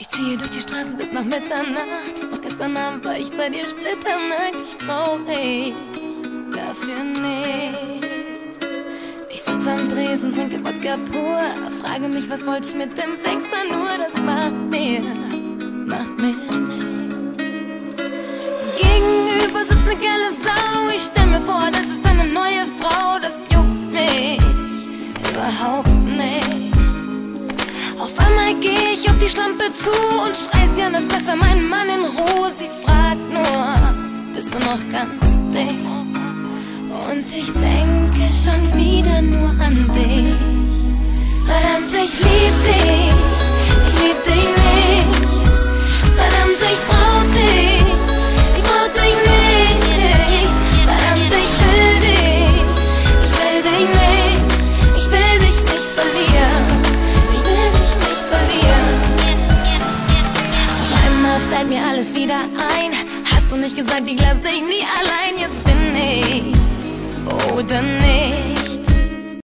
Ich ziehe durch die Straßen bis nach Mitternacht. Noch gestern Abend war ich bei dir splitternackt. Ich brauch ich dafür nicht. Ich sitze am Dresen, trinke Wodka pur. Frage mich, was wollte ich mit dem Wichser nur? Das macht mir nichts. Gegenüber sitzt ne geile Sau. Ich stell mir vor, das ist eine neue Frau. Das juckt mich überhaupt nicht. Auf einmal geh ich auf die Schlampe zu und schrei sie an, das besser meinen Mann in Ruhe. Sie fragt nur, bist du noch ganz dicht? Und ich denke schon wieder nur an dich. Verdammt, ich lieb dich, ich lieb dich nicht. Verdammt, ich brauch dich, ich brauch dich nicht. Verdammt, ich will dich nicht. Ich will dich nicht verlieren. Fällt mir alles wieder ein. Hast du nicht gesagt, ich lass dich nie allein? Jetzt bin ich's oder nicht?